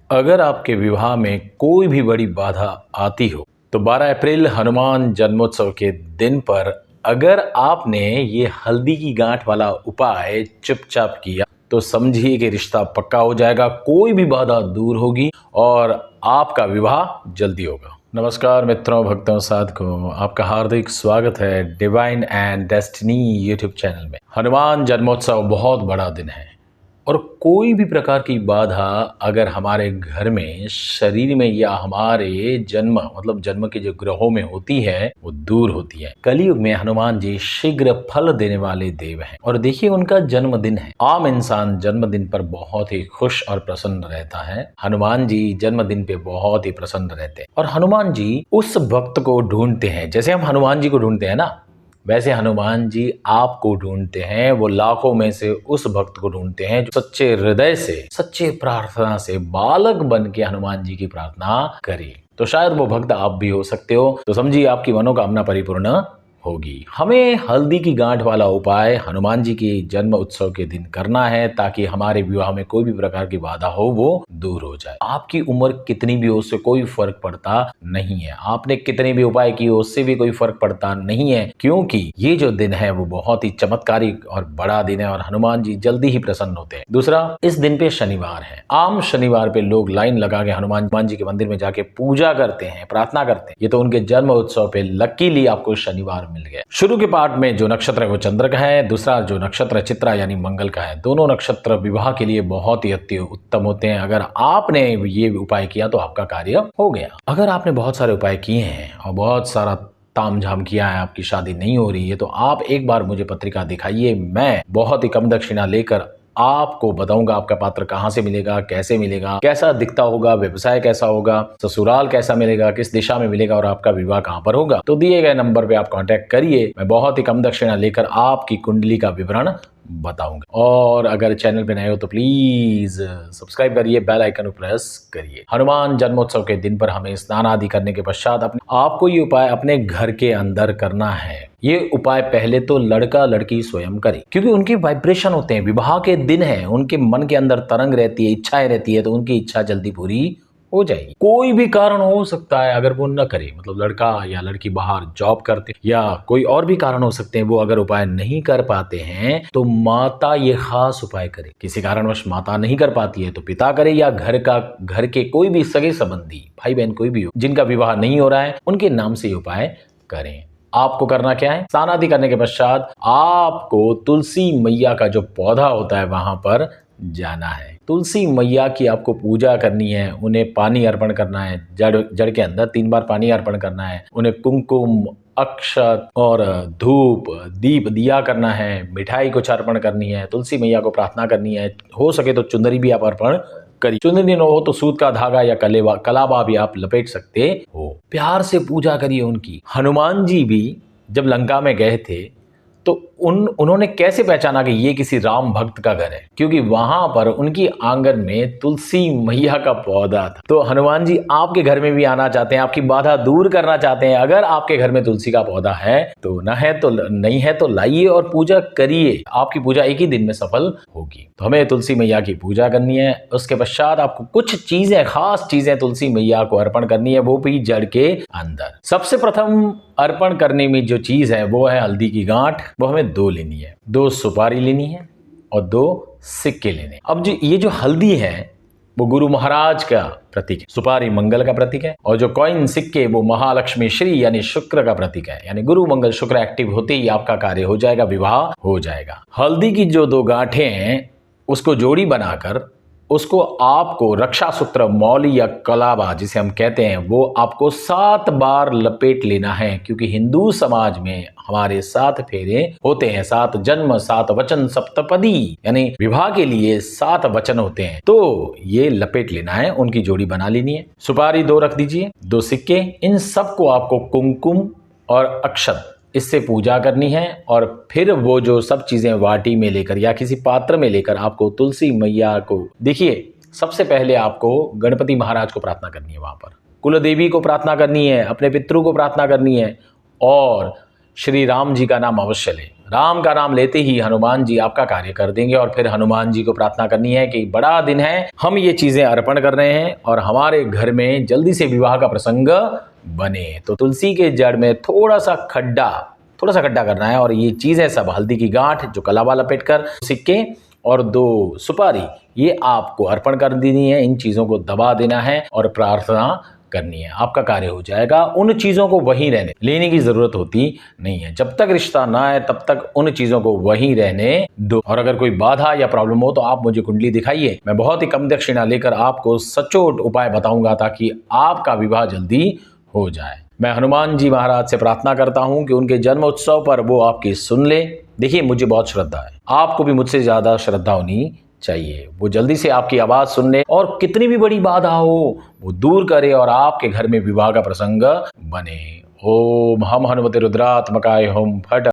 अगर आपके विवाह में कोई भी बड़ी बाधा आती हो तो 12 अप्रैल हनुमान जन्मोत्सव के दिन पर अगर आपने ये हल्दी की गांठ वाला उपाय चुपचाप किया तो समझिए कि रिश्ता पक्का हो जाएगा, कोई भी बाधा दूर होगी और आपका विवाह जल्दी होगा। नमस्कार मित्रों, भक्तों, साधकों, आपका हार्दिक स्वागत है divine and destiny YouTube channel में। हनुमान जन्मोत्सव बहुत बड़ा दिन है और कोई भी प्रकार की बाधा अगर हमारे घर में, शरीर में या हमारे जन्म के जो ग्रहों में होती है वो दूर होती है। कलयुग में हनुमान जी शीघ्र फल देने वाले देव हैं और देखिए उनका जन्मदिन है। आम इंसान जन्मदिन पर बहुत ही खुश और प्रसन्न रहता है, हनुमान जी जन्मदिन पे बहुत ही प्रसन्न रहते हैं। और हनुमान जी उस भक्त को ढूंढते हैं, जैसे हम हनुमान जी को ढूंढते हैं ना, वैसे हनुमान जी आपको ढूंढते हैं। वो लाखों में से उस भक्त को ढूंढते हैं जो सच्चे हृदय से, सच्चे प्रार्थना से बालक बन के हनुमान जी की प्रार्थना करे। तो शायद वो भक्त आप भी हो सकते हो। तो समझिए आपकी मनोकामना परिपूर्ण होगी। हमें हल्दी की गांठ वाला उपाय हनुमान जी के जन्म उत्सव के दिन करना है ताकि हमारे विवाह में कोई भी प्रकार की बाधा हो वो दूर हो जाए। आपकी उम्र कितनी भी हो उससे कोई फर्क पड़ता नहीं है, आपने कितने भी उपाय किए उससे भी कोई फर्क पड़ता नहीं है, क्योंकि ये जो दिन है वो बहुत ही चमत्कारिक और बड़ा दिन है और हनुमान जी जल्दी ही प्रसन्न होते हैं। दूसरा, इस दिन पे शनिवार है। आम शनिवार पे लोग लाइन लगा के हनुमान जी के मंदिर में जाके पूजा करते हैं, प्रार्थना करते हैं। ये तो उनके जन्म उत्सव पे लकीली आपको शनिवार मिल गया। शुरू के पार्ट में जो नक्षत्र है वो चंद्र का है, दूसरा जो नक्षत्र चित्रा यानी मंगल का है। दोनों नक्षत्र विवाह के लिए बहुत ही अति उत्तम होते हैं। अगर आपने ये उपाय किया तो आपका कार्य हो गया। अगर आपने बहुत सारे उपाय किए हैं और बहुत सारा तामझाम किया है, आपकी शादी नहीं हो रही है, तो आप एक बार मुझे पत्रिका दिखाइए। मैं बहुत ही कम दक्षिणा लेकर आपको बताऊंगा आपका पात्र कहां से मिलेगा, कैसे मिलेगा, कैसा दिखता होगा, व्यवसाय कैसा होगा, ससुराल कैसा मिलेगा, किस दिशा में मिलेगा और आपका विवाह कहां पर होगा। तो दिए गए नंबर पे आप कांटेक्ट करिए। मैं बहुत ही कम दक्षिणा लेकर आपकी कुंडली का विवरण बताऊंगा। और अगर चैनल पे नए हो तो प्लीज सब्सक्राइब करिए, बेल आइकन प्रेस करिए। हनुमान जन्मोत्सव के दिन पर हमें स्नान आदि करने के पश्चात आपको ये उपाय अपने घर के अंदर करना है। ये उपाय पहले तो लड़का लड़की स्वयं करे, क्योंकि उनके वाइब्रेशन होते हैं। विवाह के दिन है, उनके मन के अंदर तरंग रहती है, इच्छाएं रहती है, तो उनकी इच्छा जल्दी पूरी हो जाएगी। कोई भी कारण हो सकता है अगर वो न करे, मतलब लड़का या लड़की बाहर जॉब करते या कोई और भी कारण हो सकते हैं, वो अगर उपाय नहीं कर पाते हैं तो माता ये खास उपाय करे। किसी कारणवश माता नहीं कर पाती है तो पिता करे, या घर के कोई भी सगे संबंधी, भाई बहन कोई भी हो जिनका विवाह नहीं हो रहा है, उनके नाम से ये उपाय करें। आपको करना क्या है, स्नान आदि करने के पश्चात आपको तुलसी मैया का जो पौधा होता है वहां पर जाना है। तुलसी मैया की आपको पूजा करनी है, उन्हें पानी अर्पण करना है। जड़ के अंदर 3 बार पानी अर्पण करना है। उन्हें कुमकुम, अक्षत और धूप, दीप दिया करना है। मिठाई कुछ अर्पण करनी है, तुलसी मैया को प्रार्थना करनी है। हो सके तो चुंदरी भी आप अर्पण करिए। चुंदरी न हो तो सूत का धागा या कलावा भी आप लपेट सकते हो। प्यार से पूजा करिए उनकी। हनुमान जी भी जब लंका में गए थे तो उन्होंने कैसे पहचाना कि ये किसी राम भक्त का घर है, क्योंकि वहां पर उनकी आंगन में तुलसी मैया का पौधा था। तो हनुमान जी आपके घर में भी आना चाहते हैं, आपकी बाधा दूर करना चाहते हैं। अगर आपके घर में तुलसी का पौधा है तो न है तो नहीं है तो लाइए और पूजा करिए। आपकी पूजा एक ही दिन में सफल होगी। तो हमें तुलसी मैया की पूजा करनी है। उसके पश्चात आपको कुछ चीजें, खास चीजें तुलसी मैया को अर्पण करनी है, वो भी जड़ के अंदर। सबसे प्रथम अर्पण करने में जो चीज है वो है हल्दी की गांठ। वो हमें 2 लेनी है, 2 सुपारी लेनी है और 2 सिक्के लेने। अब जो ये जो हल्दी है वो गुरु महाराज का प्रतीक है, सुपारी मंगल का प्रतीक है, और जो कॉइन सिक्के वो महालक्ष्मी श्री यानी शुक्र का प्रतीक है। यानी गुरु मंगल शुक्र एक्टिव होते ही आपका कार्य हो जाएगा, विवाह हो जाएगा। हल्दी की जो 2 गांठें हैं उसको जोड़ी बनाकर उसको आपको रक्षा सूत्र, मौली या कलावा जिसे हम कहते हैं, वो आपको 7 बार लपेट लेना है। क्योंकि हिंदू समाज में हमारे 7 फेरे होते हैं, 7 जन्म, 7 वचन, सप्तपदी, यानी विवाह के लिए 7 वचन होते हैं। तो ये लपेट लेना है, उनकी जोड़ी बना लेनी है। सुपारी 2 रख दीजिए, 2 सिक्के, इन सबको आपको कुमकुम और अक्षत इससे पूजा करनी है। और फिर वो जो सब चीजें वाटी में लेकर या किसी पात्र में लेकर आपको तुलसी मैया को, देखिए सबसे पहले आपको गणपति महाराज को प्रार्थना करनी है, वहां पर कुल देवी को प्रार्थना करनी है, अपने पितरों को प्रार्थना करनी है और श्री राम जी का नाम अवश्य लें। राम का नाम लेते ही हनुमान जी आपका कार्य कर देंगे। और फिर हनुमान जी को प्रार्थना करनी है कि बड़ा दिन है, हम ये चीजें अर्पण कर रहे हैं और हमारे घर में जल्दी से विवाह का प्रसंग बने। तो तुलसी के जड़ में थोड़ा सा खड्डा करना है और ये चीजें सब, हल्दी की गांठ जो कलावा लपेट कर, सिक्के और 2 सुपारी, ये आपको अर्पण कर देनी है। इन चीजों को दबा देना है और प्रार्थना करनी है, आपका कार्य हो जाएगा। उन चीजों को वहीं लेने की जरूरत होती नहीं है। जब तक रिश्ता ना आए तब तक उन चीजों को वहीं रहने दो। और अगर कोई बाधा या प्रॉब्लम हो तो आप मुझे कुंडली दिखाइए, मैं बहुत ही कम दक्षिणा लेकर आपको सचोट उपाय बताऊंगा ताकि आपका विवाह जल्दी हो जाए। मैं हनुमान जी महाराज से प्रार्थना करता हूं कि उनके जन्मोत्सव पर वो आपकी सुन ले। देखिए, मुझे बहुत श्रद्धा है, आपको भी मुझसे ज्यादा श्रद्धा होनी चाहिए। वो जल्दी से आपकी आवाज सुन ले और कितनी भी बड़ी बाधा हो वो दूर करे और आपके घर में विवाह का प्रसंग बने। ओम हम हनुमते रुद्रात्मकाय हुम फट।